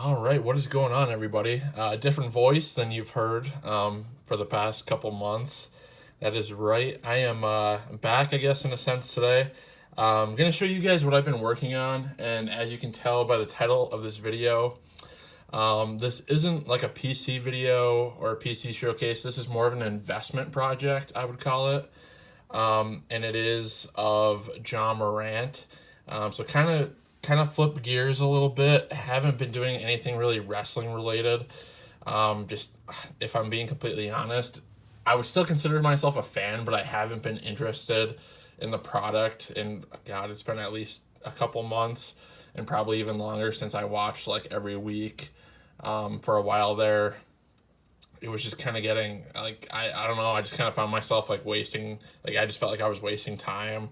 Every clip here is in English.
All right, what is going on, everybody? Different voice than you've heard for the past couple months. That is right. I am back, I guess, in a sense today. I'm going to show you guys what I've been working on, and as you can tell by the title of this video, this isn't like a PC video or a PC showcase. This is more of an investment project, I would call it, and it is of Morant. So kind of flip gears a little bit. Haven't been doing anything really wrestling related. Just if I'm being completely honest, I would still consider myself a fan, but I haven't been interested in the product. And God, it's been at least a couple months and probably even longer since I watched like every week. For a while there, it was just kind of getting like I don't know. I just kind of found myself like wasting. Like I just felt like I was wasting time,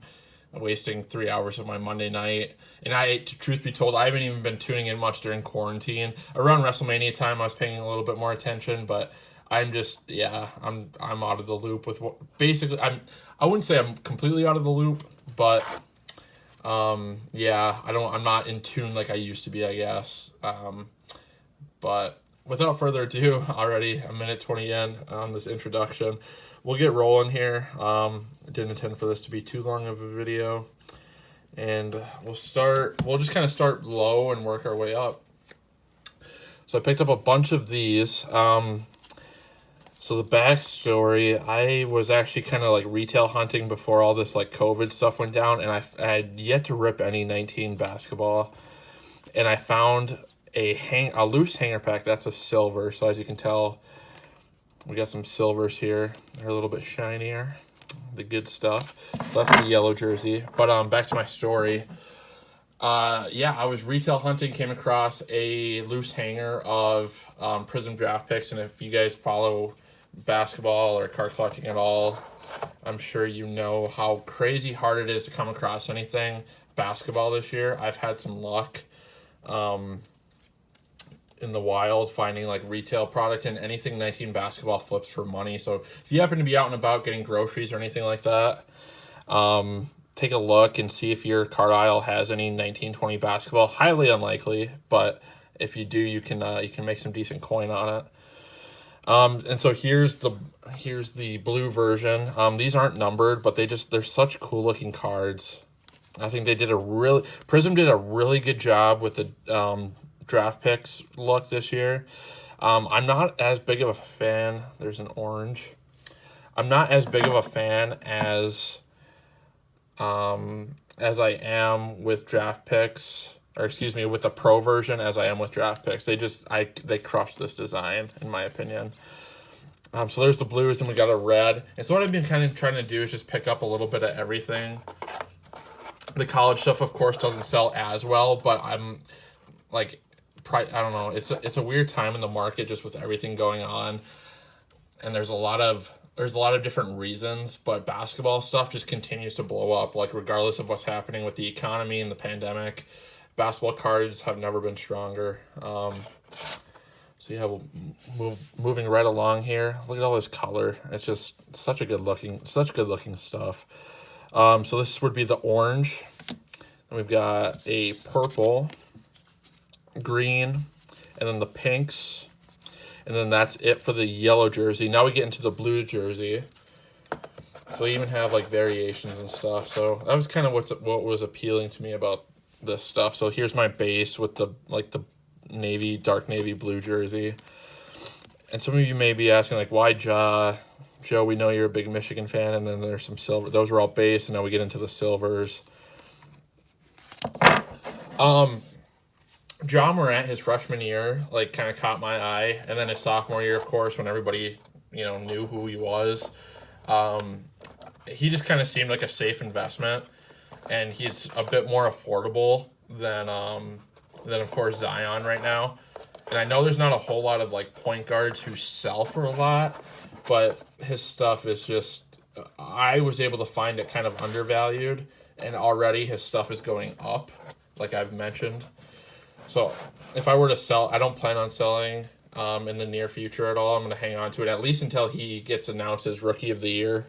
wasting 3 hours of my Monday night. And truth be told, I haven't even been tuning in much during quarantine. Around WrestleMania time, I was paying a little bit more attention, but I'm just I'm out of the loop with what basically I wouldn't say I'm completely out of the loop, but I'm not in tune like I used to be, I guess. But without further ado, already a minute 20 in on this introduction, we'll get rolling here. I didn't intend for this to be too long of a video, and we'll just kind of start low and work our way up. So I picked up a bunch of these. So the backstory, I was actually kind of like retail hunting before all this like COVID stuff went down, and I had yet to rip any 19 basketball, and I found a loose hanger pack. That's a silver, so as you can tell, we got some silvers here. They're a little bit shinier, the good stuff. So that's the yellow jersey. But back to my story. I was retail hunting, came across a loose hanger of Prism draft picks, and if you guys follow basketball or card collecting at all, I'm sure you know how crazy hard it is to come across anything basketball this year. I've had some luck in the wild finding like retail product, and anything 19 basketball flips for money. So if you happen to be out and about getting groceries or anything like that, take a look and see if your card aisle has any 1920 basketball. Highly unlikely, but if you do, you can make some decent coin on it. And so here's the blue version. These aren't numbered, but they're such cool looking cards. I think Prism did a really good job with the draft picks look this year. I'm not as big of a fan. There's an orange. I'm not as big of a fan as I am with draft picks, or excuse me, with the pro version as I am with draft picks. They crushed this design, in my opinion. So there's the blues, and we got a red. And so what I've been kind of trying to do is just pick up a little bit of everything. The college stuff, of course, doesn't sell as well, but I'm like, I don't know. It's a weird time in the market just with everything going on, and there's a lot of different reasons, but basketball stuff just continues to blow up. Like regardless of what's happening with the economy and the pandemic, basketball cards have never been stronger. Moving right along here. Look at all this color. It's just such good looking stuff. So this would be the orange, and we've got a purple, green, and then the pinks, and then that's it for the yellow jersey. Now we get into the blue jersey. So they even have like variations and stuff. So that was kind of what was appealing to me about this stuff. So here's my base with the dark navy blue jersey. And some of you may be asking like, why Joe, we know you're a big Michigan fan, and then there's some silver. Those were all base, and now we get into the silvers. Morant, his freshman year, like kind of caught my eye, and then his sophomore year, of course, when everybody knew who he was, he just kind of seemed like a safe investment, and he's a bit more affordable than of course Zion right now. And I know there's not a whole lot of like point guards who sell for a lot, but his stuff is just, I was able to find it kind of undervalued, and already his stuff is going up, like I've mentioned. So if I were to sell, I don't plan on selling in the near future at all. I'm going to hang on to it at least until he gets announced as Rookie of the Year.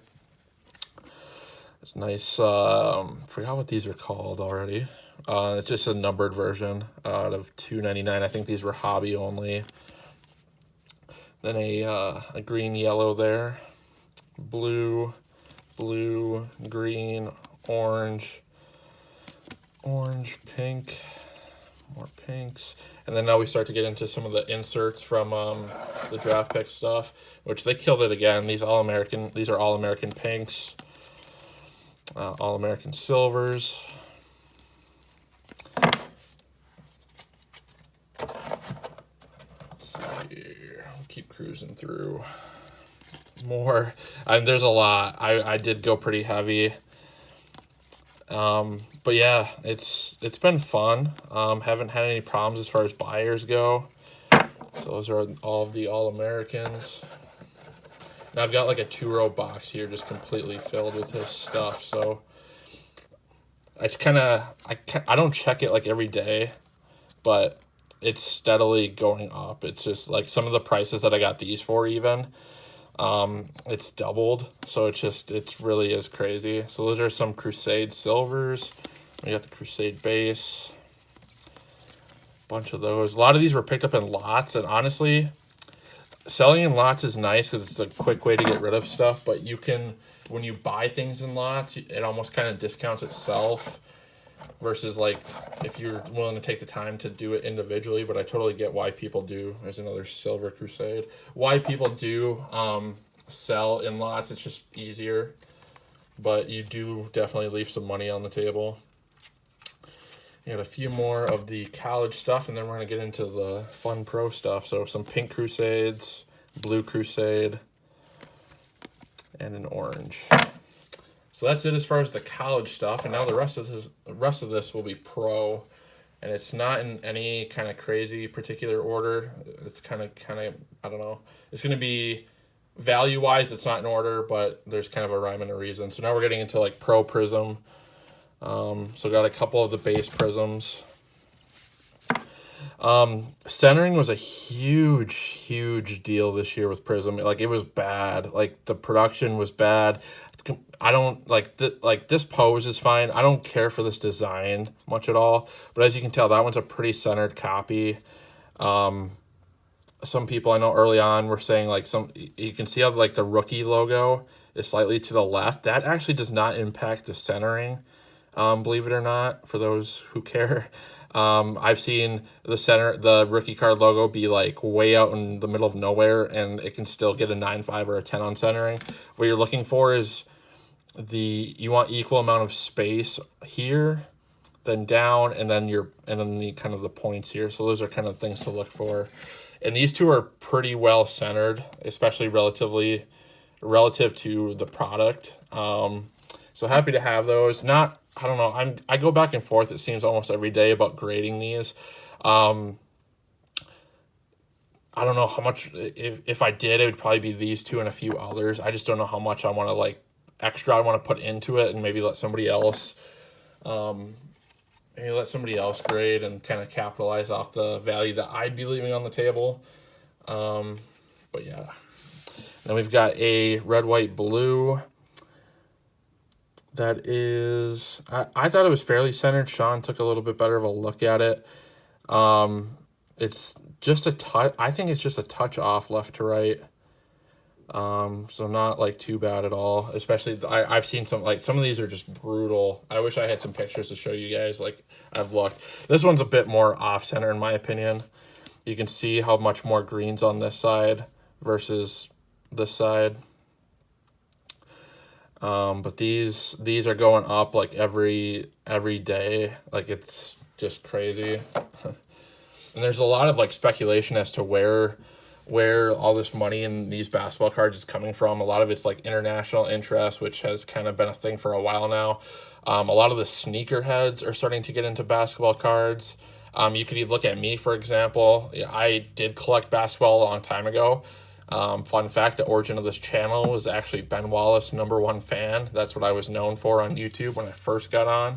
It's nice. Forgot what these are called already. It's just a numbered version out of $2.99. I think these were hobby only. Then a green yellow there, blue, green, orange, pink, more pinks. And then now we start to get into some of the inserts from the draft pick stuff, which they killed it again. These are All-American pinks, All-American silvers. Let's see here. I'll keep cruising through more. There's a lot. I did go pretty heavy. But yeah, it's been fun. Haven't had any problems as far as buyers go. So those are all of the All-Americans. And I've got like a 2-row box here just completely filled with his stuff. So I don't check it like every day, but it's steadily going up. It's just like some of the prices that I got these for even. It's doubled, so it really is crazy. So those are some Crusade silvers. We got the Crusade base, bunch of those. A lot of these were picked up in lots, and honestly, selling in lots is nice because it's a quick way to get rid of stuff. But when you buy things in lots, it almost kind of discounts itself. Versus like if you're willing to take the time to do it individually, but I totally get why people do. There's another silver Crusade. Why people do sell in lots, it's just easier. But you do definitely leave some money on the table. You got a few more of the college stuff, and then we're going to get into the fun pro stuff. So some pink Crusades, blue Crusade, and an orange. So that's it as far as the college stuff, and now the rest of this will be pro, and it's not in any kind of crazy particular order. It's kind of I don't know. It's going to be value-wise, it's not in order, but there's kind of a rhyme and a reason. So now we're getting into like pro Prism. So got a couple of the base Prisms. Centering was a huge deal this year with Prism. Like it was bad. Like the production was bad. I don't like this pose is fine. I don't care for this design much at all. But as you can tell, that one's a pretty centered copy. Some people I know early on were saying like you can see how like the rookie logo is slightly to the left. That actually does not impact the centering. Believe it or not, for those who care. I've seen the rookie card logo be like way out in the middle of nowhere, and it can still get a 9.5 or a 10 on centering. What you're looking for is you want equal amount of space here, then down, and then the kind of the points here. So those are kind of things to look for. And these two are pretty well centered, especially relative to the product. So happy to have those. I don't know. I go back and forth, it seems, almost every day about grading these. I don't know how much, if I did, it would probably be these two and a few others. I just don't know how much I want to I want to put into it, and maybe let somebody else grade and kind of capitalize off the value that I'd be leaving on the table. But yeah. Then we've got a red, white, blue. That is, I thought it was fairly centered. Sean took a little bit better of a look at it. It's just a touch. I think it's just a touch off left to right. So not like too bad at all. Especially I've seen some of these are just brutal. I wish I had some pictures to show you guys. Like I've looked. This one's a bit more off center in my opinion. You can see how much more green's on this side versus this side. But these are going up like every day. Like it's just crazy. And there's a lot of like speculation as to where all this money in these basketball cards is coming from. A lot of it's like international interest, which has kind of been a thing for a while now. A lot of the sneakerheads are starting to get into basketball cards. You could look at me, for example. Yeah, I did collect basketball a long time ago. Fun fact, the origin of this channel was actually Ben Wallace, #1 fan. That's what I was known for on YouTube when I first got on.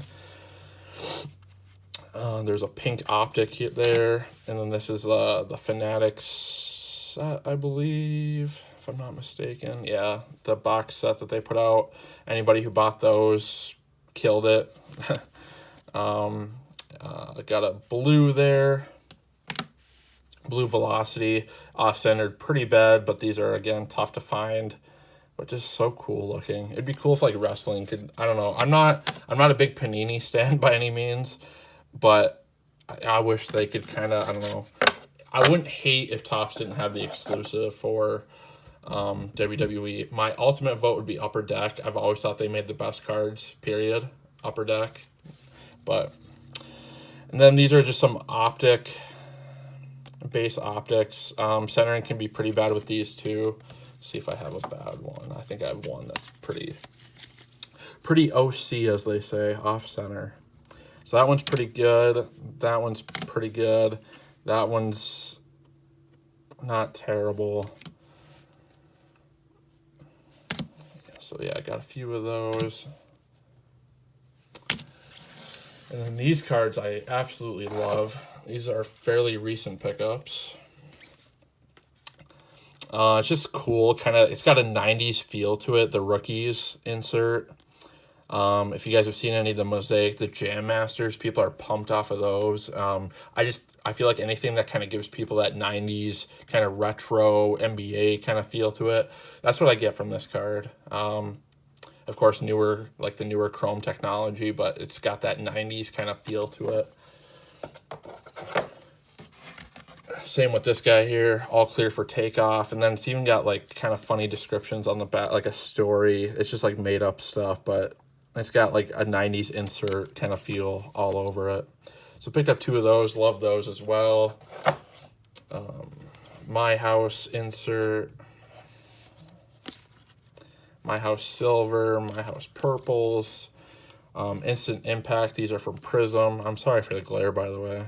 There's a pink optic there, and then this is the Fanatics set, I believe, if I'm not mistaken. Yeah, the box set that they put out. Anybody who bought those killed it. I got a blue there. Blue Velocity, off-centered, pretty bad, but these are, again, tough to find, but just so cool looking. It'd be cool if, like, wrestling could, I don't know, I'm not a big Panini stan by any means, but I wish they could kind of, I don't know, I wouldn't hate if Topps didn't have the exclusive for WWE. My ultimate vote would be Upper Deck. I've always thought they made the best cards, period, Upper Deck. But, and then these are just some base optics. Centering can be pretty bad with these too. See if I have a bad one. I think I have one that's pretty OC, as they say, off center. So that one's pretty good. That one's pretty good. That one's not terrible. So yeah, I got a few of those. And then these cards I absolutely love. These are fairly recent pickups. It's just cool, it's got a 90s feel to it, the Rookies insert. If you guys have seen any of the Mosaic, the Jam Masters, people are pumped off of those. I feel like anything that kind of gives people that 90s kind of retro NBA kind of feel to it, that's what I get from this card. Of course, the newer Chrome technology, but it's got that 90s kind of feel to it. Same with this guy here, all clear for takeoff, and then it's even got like kind of funny descriptions on the back, like a story. It's just like made up stuff, but it's got like a 90s insert kind of feel all over it. So picked up two of those, love those as well. My House insert, My House Silver, My House Purples, Instant Impact. These are from Prism. I'm sorry for the glare, by the way.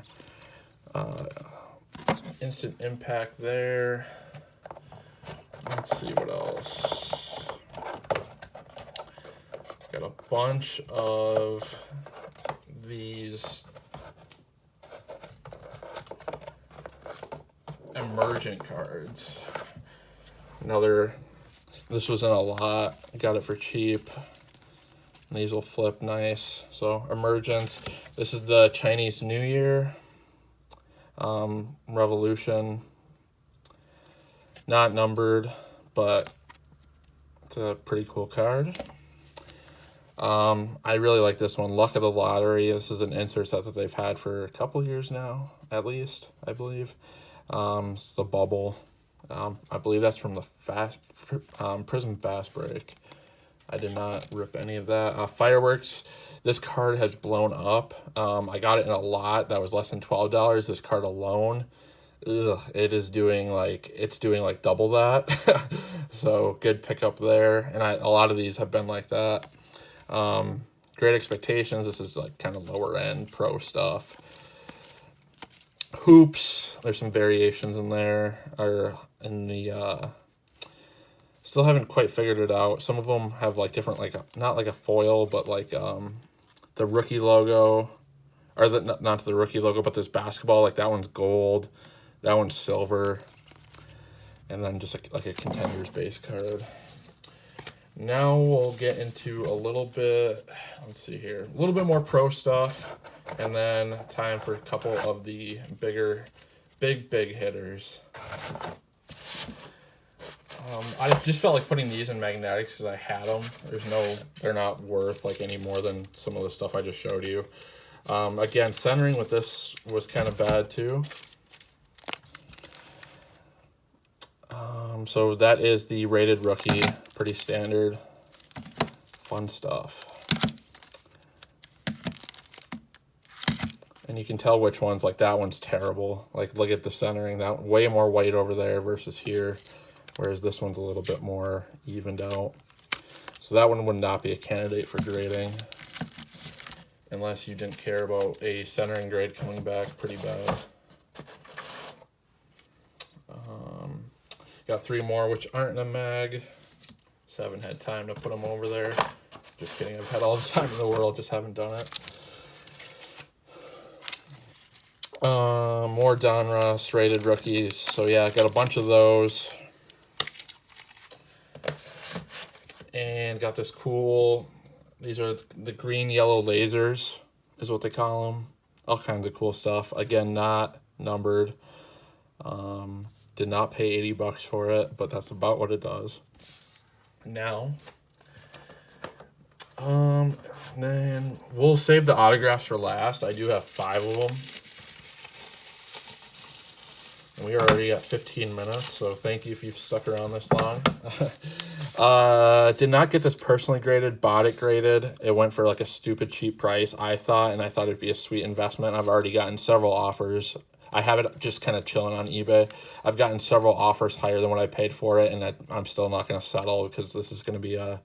Instant Impact there. Let's see what else. Got a bunch of these Emergent cards. This was in a lot. Got it for cheap. These will flip nice. So Emergence. This is the Chinese New Year. Revolution. Not numbered, but it's a pretty cool card. I really like this one, Luck of the Lottery. This is an insert set that they've had for a couple years now, at least, I believe. It's the bubble. I believe that's from the Prism Fast Break. I did not rip any of that. Fireworks. This card has blown up. I got it in a lot that was less than $12. This card alone, it's doing like double that. So good pickup there. And a lot of these have been like that. Great Expectations. This is like kind of lower end pro stuff. Hoops. There's some variations in there. Or in the still haven't quite figured it out. Some of them have like different, like not like a foil, but like the rookie logo, or not the rookie logo, but this basketball, like that one's gold, that one's silver, and then just like a contenders base card. Now we'll get into a little bit, let's see here, a little bit more pro stuff, and then time for a couple of the big hitters. I just felt like putting these in magnetics because I had them. They're not worth like any more than some of the stuff I just showed you. Again, centering with this was kind of bad too. So that is the rated rookie, pretty standard, fun stuff. And you can tell which ones, like that one's terrible. Like look at the centering, that way more white over there versus here. Whereas this one's a little bit more evened out. So that one would not be a candidate for grading unless you didn't care about a centering grade coming back pretty bad. Got three more which aren't in a mag. Just haven't had time to put them over there. Just kidding, I've had all the time in the world, just haven't done it. More Donruss rated rookies. So yeah, got a bunch of those. And got this cool, these are the green yellow lasers is what they call them. all kinds of cool stuff. Again, not numbered. Did not pay 80 bucks for it, but that's about what it does. Now, then we'll save the autographs for last. I do have 5 of them. And we are already at 15 minutes, so thank you if you've stuck around this long. Did not get this personally graded, bought it graded. It went for like a stupid cheap price, I thought, and I thought it'd be a sweet investment. I've already gotten several offers. I have it just kind of chilling on eBay. I've gotten several offers higher than what I paid for it, and I'm still not going to settle because this is going to be I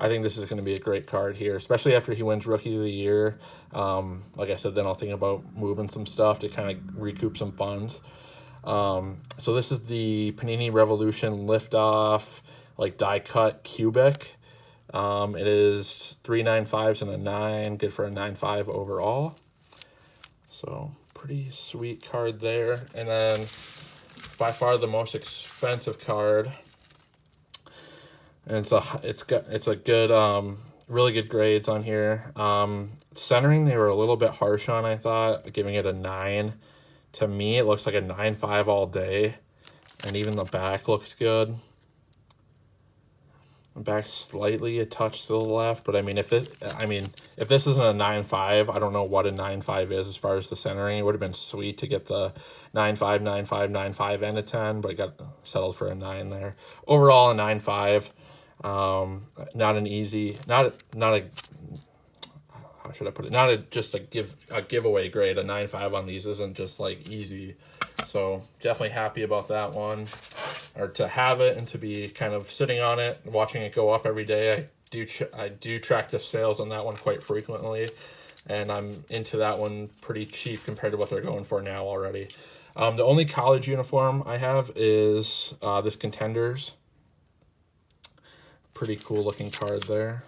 think this is going to be a great card here, especially after he wins Rookie of the Year. Like I said, then I'll think about moving some stuff to kind of recoup some funds. So this is the Panini Revolution Liftoff, like die cut cubic. It is 3 9.5s and a 9, good for a 9.5 overall. So pretty sweet card there. And then by far the most expensive card. And it's a good, really good grades on here. Centering they were a little bit harsh on, I thought, giving it a 9. To me, it looks like a 9.5 all day, and even the back looks good. The back slightly a touch to the left, but I mean, if this isn't a 9.5, I don't know what a 9.5 is as far as the centering. It would have been sweet to get the 9.5, 9.5, 9.5, and a 10, but it got settled for a 9 there. Overall, a 9.5. Not an easy, not a. How should I put it? Just a giveaway grade. A 9.5 on these isn't just like easy. So definitely happy about that one, or to have it and to be kind of sitting on it, watching it go up every day. I do track the sales on that one quite frequently, and I'm into that one pretty cheap compared to what they're going for now already. The only college uniform I have is this Contenders. Pretty cool looking card there.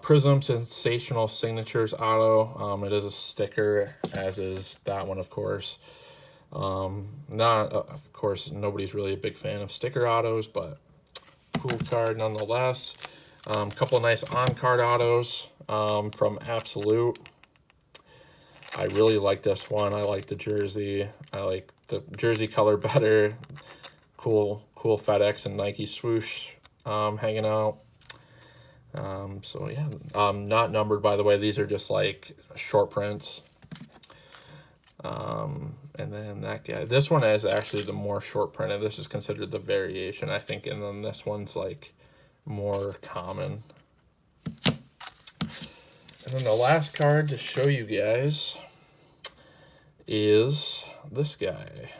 Prism Sensational Signatures Auto. It is a sticker, as is that one, of course. Of course, nobody's really a big fan of sticker autos, but cool card nonetheless. Couple nice on-card autos from Absolute. I really like this one. I like the jersey. I like the jersey color better. Cool FedEx and Nike swoosh hanging out. So yeah, not numbered, by the way. These are just like short prints. And then that guy, this one is actually the more short printed. This is considered the variation, I think, and then this one's like more common. And then the last card to show you guys is this guy.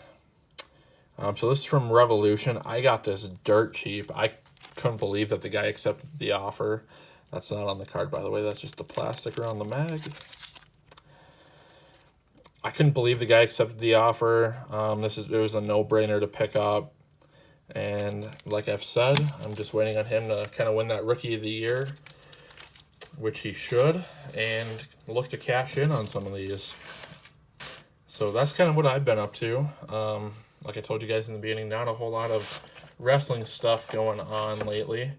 So this is from Revolution. I got this dirt cheap. I couldn't believe that the guy accepted the offer. That's not on the card, by the way. That's just the plastic around the mag. I couldn't believe the guy accepted the offer. It was a no-brainer to pick up. And like I've said, I'm just waiting on him to kind of win that Rookie of the Year, which he should, and look to cash in on some of these. So that's kind of what I've been up to. Like I told you guys in the beginning, not a whole lot of wrestling stuff going on lately.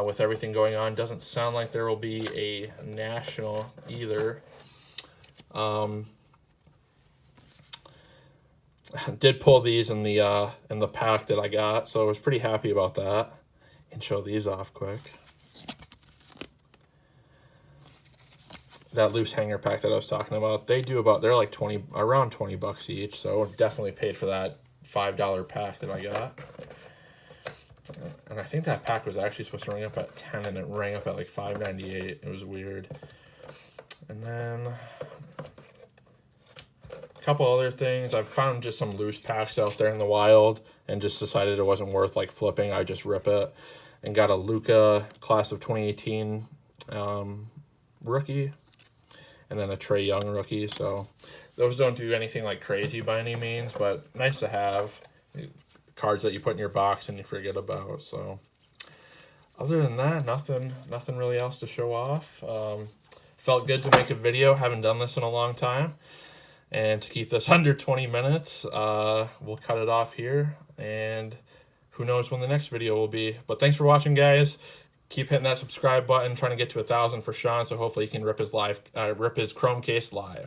With everything going on, doesn't sound like there will be a national either. Did pull these in the pack that I got, so I was pretty happy about that. And show these off quick. That loose hanger pack that I was talking about, they're like around 20 bucks each, so definitely paid for that $5 pack that I got. And I think that pack was actually supposed to ring up at 10, and it rang up at like $5.98. It was weird. And then a couple other things. I've found just some loose packs out there in the wild and just decided it wasn't worth like flipping. I just rip it. And got a Luka class of 2018 rookie, and then a Trae Young rookie. So those don't do anything like crazy by any means, but nice to have. Cards that you put in your box and you forget about. So other than that, nothing really else to show off. Felt good to make a video. Haven't done this in a long time. And to keep this under 20 minutes, we'll cut it off here. And who knows when the next video will be. But thanks for watching, guys. keep hitting that subscribe button, trying to get to 1,000 for Sean, so hopefully he can rip his Chrome case live.